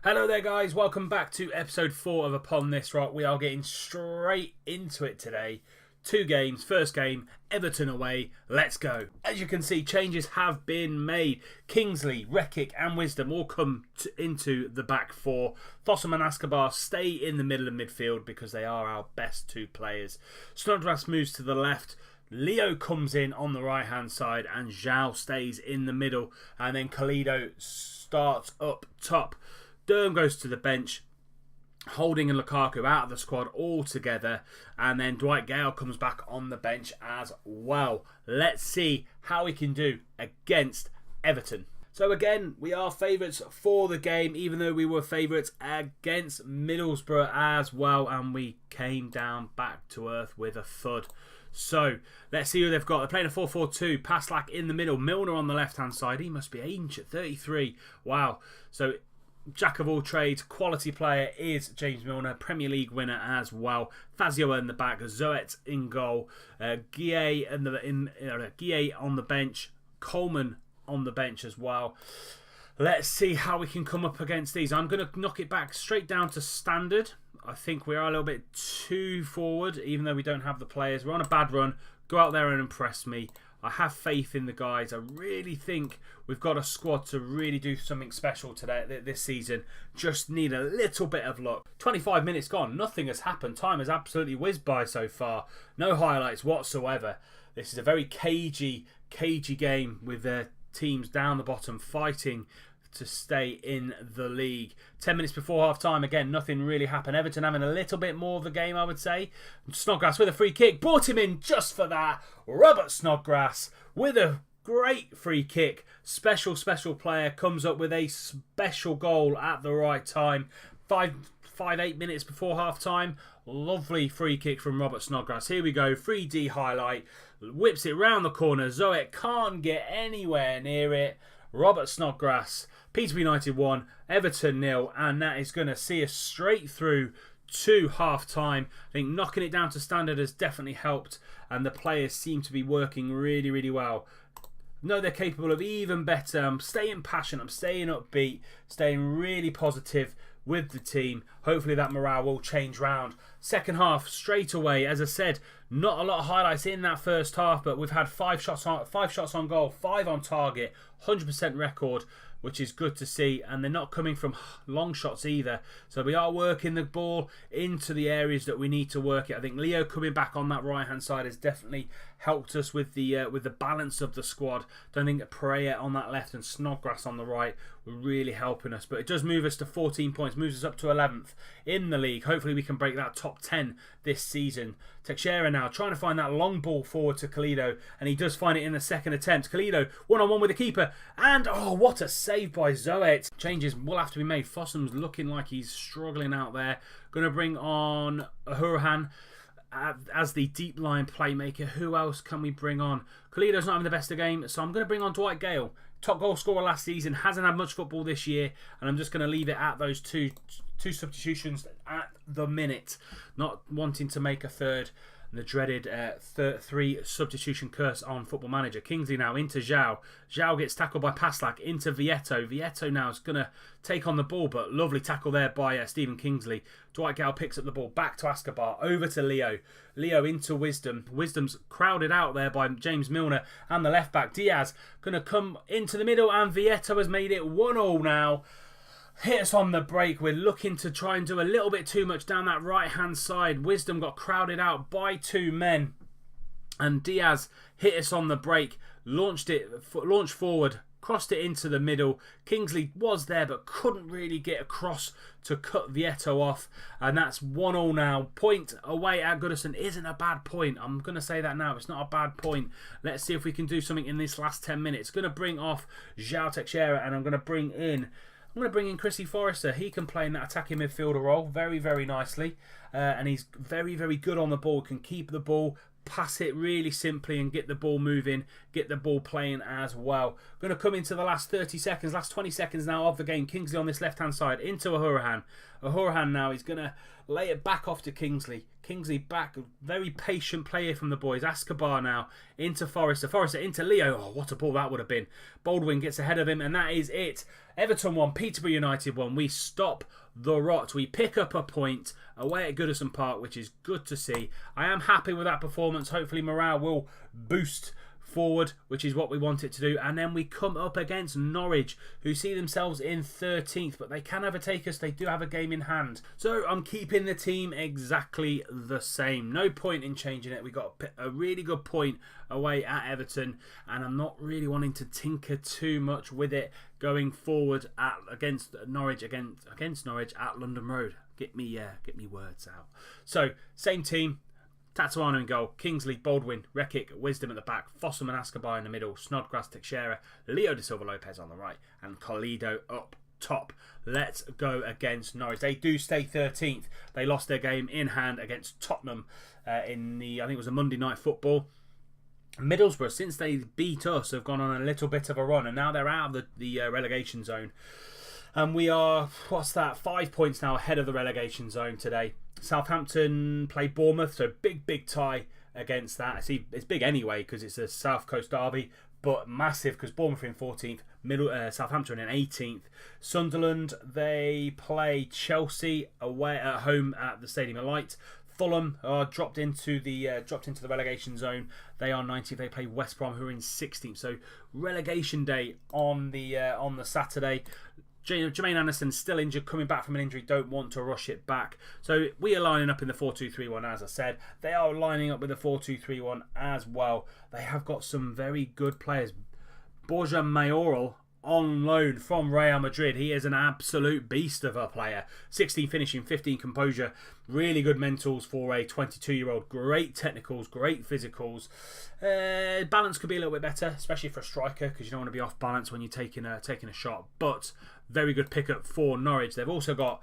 Hello there guys, welcome back to episode 4 of Upon This Rock. We are getting straight into it today. 2 games, first game, Everton away, let's go. As you can see, changes have been made. Kingsley, Rekic and Wisdom all come into the back 4. Fossum and Escobar stay in the middle of midfield because they are our best 2 players. Snodgrass moves to the left. Leo comes in on the right hand side and Zhao stays in the middle. And then Kalido starts up top. Durham goes to the bench, Holding and Lukaku out of the squad altogether, and then Dwight Gale comes back on the bench as well. Let's see how we can do against Everton. So again, we are favourites for the game, even though we were favourites against Middlesbrough as well, and we came down back to earth with a thud. So, let's see who they've got. They're playing a 4-4-2. Paslak in the middle. Milner on the left-hand side. He must be ancient, 33. Wow. So, jack of all trades, quality player is James Milner, Premier League winner as well. Fazio in the back, Zoet in goal, Guille on the bench, Coleman on the bench as well. Let's see how we can come up against these. I'm going to knock it back straight down to standard. I think we are a little bit too forward, even though we don't have the players. We're on a bad run. Go out there and impress me. I have faith in the guys. I really think we've got a squad to really do something special today this season. Just need a little bit of luck. 25 minutes gone. Nothing has happened. Time has absolutely whizzed by so far. No highlights whatsoever. This is a very cagey game with the teams down the bottom fighting to stay in the league. 10 minutes before half time, again, nothing really happened. Everton having a little bit more of the game, I would say. Snodgrass with a free kick, brought him in just for that. Robert Snodgrass with a great free kick. Special player, comes up with a special goal at the right time. 8 minutes before half time. Lovely free kick from Robert Snodgrass. Here we go, 3D highlight. Whips it round the corner. Zoet can't get anywhere near it. Robert Snodgrass, Peterborough United 1, Everton 0, and that is going to see us straight through to half-time. I think knocking it down to standard has definitely helped, and the players seem to be working really well. Know they're capable of even better. I'm staying passionate, I'm staying upbeat, staying really positive with the team. Hopefully that morale will change round. Second half, straight away, as I said, not a lot of highlights in that first half, but we've had 5 shots on goal, 5 on target, 100% record, which is good to see, and they're not coming from long shots either. So we are working the ball into the areas that we need to work it. I think Leo coming back on that right hand side has definitely helped us with the balance of the squad. Don't think Pereira on that left and Snodgrass on the right were really helping us, but it does move us to 14 points, moves us up to 11th in the league. Hopefully we can break that top 10 this season. Teixeira now trying to find that long ball forward to Kalido, and he does find it in the second attempt. Kalido one-on-one with the keeper, and oh, what a save by Zoet. Changes will have to be made. Fossum's looking like he's struggling out there. Going to bring on Ahurahan as the deep line playmaker. Who else can we bring on? Kalido's not having the best of game, so I'm going to bring on Dwight Gale. Top goal scorer last season, hasn't had much football this year, and I'm just going to leave it at those two substitutions at the minute, not wanting to make a third. The dreaded 3 substitution curse on Football Manager. Kingsley now into Zhao. Zhao gets tackled by Paslak into Vieto. Vieto now is going to take on the ball, but lovely tackle there by Stephen Kingsley. Dwight Gale picks up the ball back to Escobar, over to Leo. Leo into Wisdom. Wisdom's crowded out there by James Milner and the left back Diaz. Going to come into the middle, and Vieto has made it 1-1 now. Hit us on the break. We're looking to try and do a little bit too much down that right hand side. Wisdom got crowded out by 2 men, and Diaz hit us on the break, launched forward, crossed it into the middle. Kingsley was there but couldn't really get across to cut Vieto off, and that's 1-1 now. Point away at Goodison isn't a bad point. I'm going to say that now. It's not a bad point. Let's see if we can do something in this last 10 minutes. Going to bring off João Teixeira, and I'm going to bring in Chrissy Forrester. He can play in that attacking midfielder role very nicely. And he's very good on the ball. Can keep the ball, pass it really simply and get the ball moving, get the ball playing as well. Going to come into the last 30 seconds, last 20 seconds now of the game. Kingsley on this left-hand side into Ahurahan. Ahurahan now, he's going to lay it back off to Kingsley. Kingsley back. Very patient player from the boys. Escobar now into Forrester. Forrester into Leo. Oh, what a ball that would have been. Baldwin gets ahead of him, and that is it. Everton 1, Peterborough United 1. We stop the rot. We pick up a point away at Goodison Park, which is good to see. I am happy with that performance. Hopefully morale will boost forward, which is what we want it to do. And then we come up against Norwich, who see themselves in 13th, but they can overtake us. They do have a game in hand. So I'm keeping the team exactly the same. No point in changing it. We got a really good point away at Everton, and I'm not really wanting to tinker too much with it going forward against Norwich at London Road. Get me words out. So same team. Tatuano in goal, Kingsley, Baldwin, Rekic, Wisdom at the back, Fossum and Escobar in the middle, Snodgrass, Teixeira, Leo de Silva Lopez on the right, and Colido up top. Let's go against Norwich. They do stay 13th. They lost their game in hand against Tottenham in the, I think it was a Monday night football. Middlesbrough, since they beat us, have gone on a little bit of a run, and now they're out of the relegation zone. And we are, 5 points now ahead of the relegation zone today. Southampton play Bournemouth, so big tie against that. See, it's big anyway because it's a South Coast derby, but massive because Bournemouth are in 14th, Southampton in 18th. Sunderland, they play Chelsea away at home at the Stadium of Light. Fulham are dropped into the relegation zone. They are 19th. They play West Brom, who are in 16th. So relegation day on the Saturday. Jermaine Anderson still injured, coming back from an injury, don't want to rush it back. So we are lining up in the 4-2-3-1, as I said. They are lining up with the 4-2-3-1 as well. They have got some very good players. Borja Mayoral on loan from Real Madrid. He is an absolute beast of a player. 16 finishing, 15 composure. Really good mentals for a 22-year-old. Great technicals, great physicals. Balance could be a little bit better, especially for a striker, because you don't want to be off balance when you're taking a shot. But very good pickup for Norwich. They've also got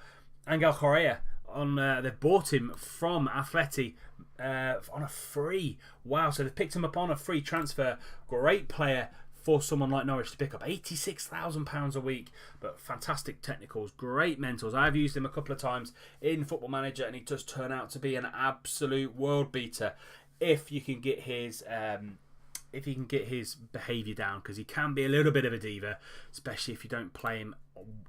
Angel Correa on. They've bought him from Atleti on a free. Wow! So they've picked him up on a free transfer. Great player for someone like Norwich to pick up. £86,000 a week, but fantastic technicals, great mentals. I've used him a couple of times in Football Manager, and he does turn out to be an absolute world beater if you can get his behaviour down, because he can be a little bit of a diva, especially if you don't play him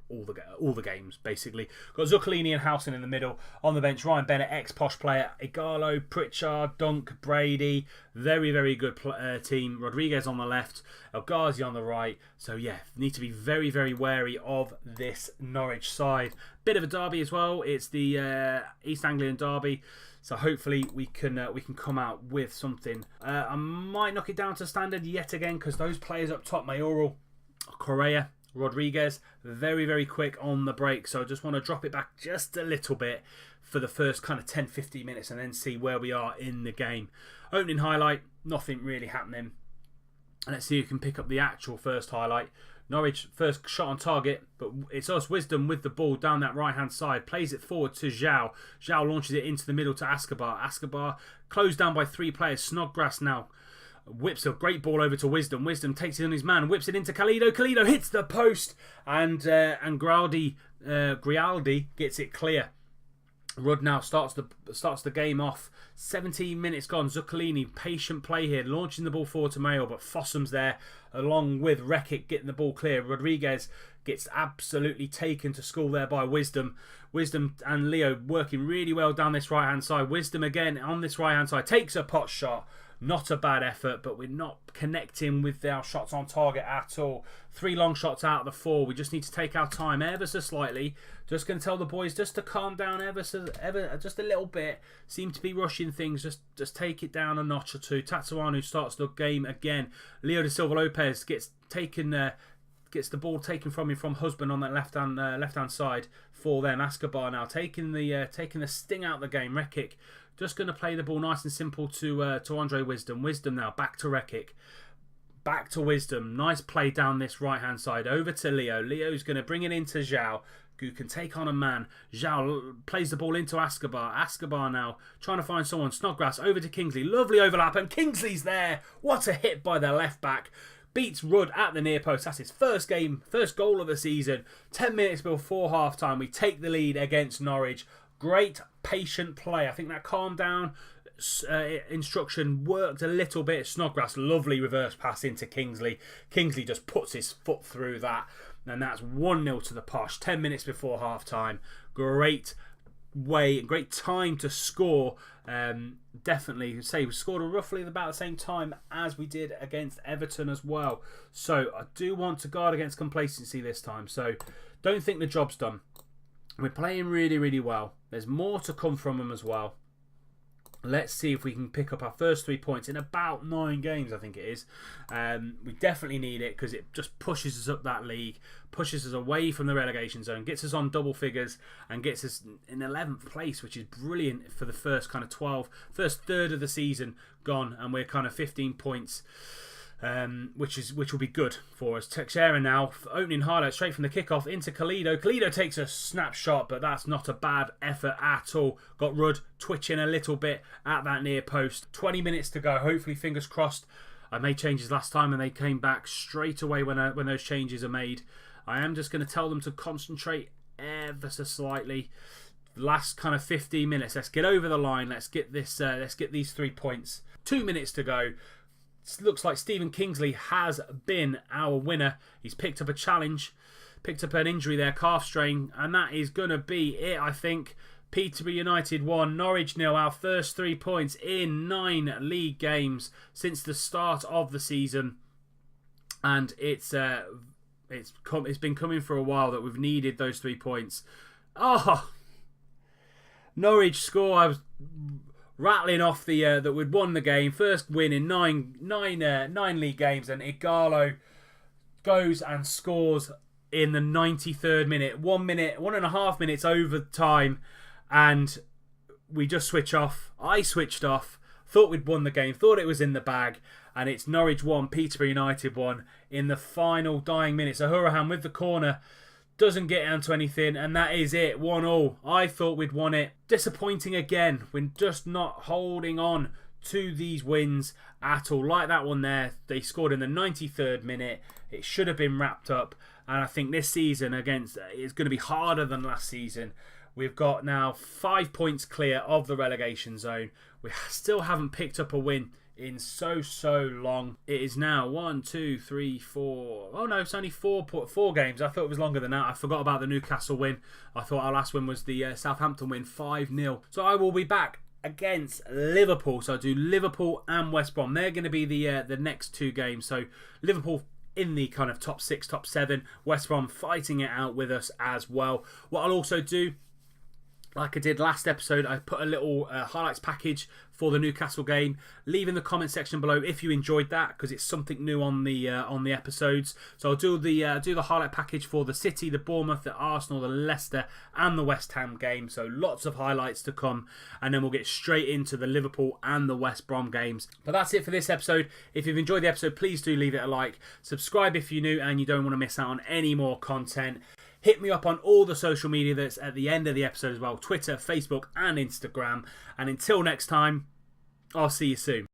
all the games, basically. Got Zuccolini and Howson in the middle. On the bench, Ryan Bennett, ex-Posh player, Igalo, Pritchard, Dunk, Brady. Very, very good team. Rodriguez on the left, El Ghazi on the right. So, yeah, need to be very, very wary of this Norwich side. Bit of a derby as well. It's the East Anglian derby. So hopefully we can come out with something. I might knock it down to standard yet again, because those players up top, Mayoral, Correa, Rodriguez, very, very quick on the break. So I just want to drop it back just a little bit for the first kind of 10-15 minutes and then see where we are in the game. Opening highlight, nothing really happening. And let's see who can pick up the actual first highlight. Norwich first shot on target, but it's us, Wisdom, with the ball down that right-hand side. Plays it forward to Zhao. Zhao launches it into the middle to Escobar. Escobar closed down by 3 players. Snodgrass now whips a great ball over to Wisdom. Wisdom takes it on his man, whips it into Colido. Colido hits the post, and Grialdi gets it clear. Rudd now starts the game off. 17 minutes gone. Zuccolini, patient play here, launching the ball forward to Mayo, but Fossum's there, along with Rekic getting the ball clear. Rodriguez gets absolutely taken to school there by Wisdom. Wisdom and Leo working really well down this right-hand side. Wisdom again on this right-hand side, takes a pot shot. Not a bad effort, but we're not connecting with our shots on target at all. 3 long shots out of the 4. We just need to take our time ever so slightly. Just going to tell the boys just to calm down just a little bit. Seem to be rushing things. Just take it down a notch or two. Tatuanu starts the game again. Leo de Silva Lopez gets the ball taken from him from Husband on that left hand side for them. Escobar now taking the sting out of the game. Rekic just going to play the ball nice and simple to Andre Wisdom. Wisdom now back to Rekic. Back to Wisdom. Nice play down this right-hand side. Over to Leo. Leo's going to bring it into Zhao, who can take on a man. Zhao plays the ball into Escobar. Escobar now trying to find someone. Snodgrass over to Kingsley. Lovely overlap, and Kingsley's there. What a hit by the left-back. Beats Rudd at the near post. That's his first goal of the season. 10 minutes before half-time. We take the lead against Norwich. Great patient play. I think that calm down instruction worked a little bit. Snodgrass, lovely reverse pass into Kingsley. Kingsley just puts his foot through that, and that's 1-0 to the Posh. 10 minutes before half time. Great time to score. Definitely say we scored roughly about the same time as we did against Everton as well. So I do want to guard against complacency this time. So don't think the job's done. We're playing really, really well. There's more to come from them as well. Let's see if we can pick up our first 3 points in about 9 games, I think it is. We definitely need it because it just pushes us up that league, pushes us away from the relegation zone, gets us on double figures and gets us in 11th place, which is brilliant for the first kind of first third of the season gone, and we're kind of 15 points. Which will be good for us. Teixeira now, opening highlight straight from the kickoff into Kalido. Kalido takes a snapshot, but that's not a bad effort at all. Got Rudd twitching a little bit at that near post. 20 minutes to go. Hopefully, fingers crossed. I made changes last time and they came back straight away when those changes are made. I am just going to tell them to concentrate ever so slightly. Last kind of 15 minutes. Let's get over the line. Let's get this. Let's get these 3 points. 2 minutes to go. Looks like Stephen Kingsley has been our winner. He's picked up a challenge, picked up an injury there, calf strain, and that is going to be it, I think. Peterborough United 1, Norwich 0, our first 3 points in 9 league games since the start of the season. And it's been coming for a while that we've needed those 3 points. Oh! Norwich score, I was rattling off that we'd won the game. First win in nine league games, and Igalo goes and scores in the 93rd minute. 1.5 minutes overtime, and we just switch off. I switched off, thought we'd won the game, thought it was in the bag, and it's Norwich 1, Peterborough United 1 in the final dying minutes. Ahurahan with the corner. Doesn't get onto anything, and that is it. 1-1. I thought we'd won it. Disappointing again. We're just not holding on to these wins at all. Like that one there. They scored in the 93rd minute. It should have been wrapped up. And I think this season is going to be harder than last season. We've got now 5 points clear of the relegation zone. We still haven't picked up a win in so long. It is now 1, 2, 3, 4. Oh no, it's only 4 games. I thought it was longer than that. I forgot about the Newcastle win. I thought our last win was the Southampton win, 5-0. So I will be back against Liverpool. So I do Liverpool and West Brom. They're going to be the next 2 games. So Liverpool in the kind of top 6, top 7. West Brom fighting it out with us as well. What I'll also do, like I did last episode, I put a little highlights package for the Newcastle game. Leave in the comment section below if you enjoyed that, because it's something new on the episodes. So I'll do the highlight package for the City, the Bournemouth, the Arsenal, the Leicester, and the West Ham game. So lots of highlights to come, and then we'll get straight into the Liverpool and the West Brom games. But that's it for this episode. If you've enjoyed the episode, please do leave it a like. Subscribe if you're new and you don't want to miss out on any more content. Hit me up on all the social media that's at the end of the episode as well. Twitter, Facebook and Instagram. And until next time, I'll see you soon.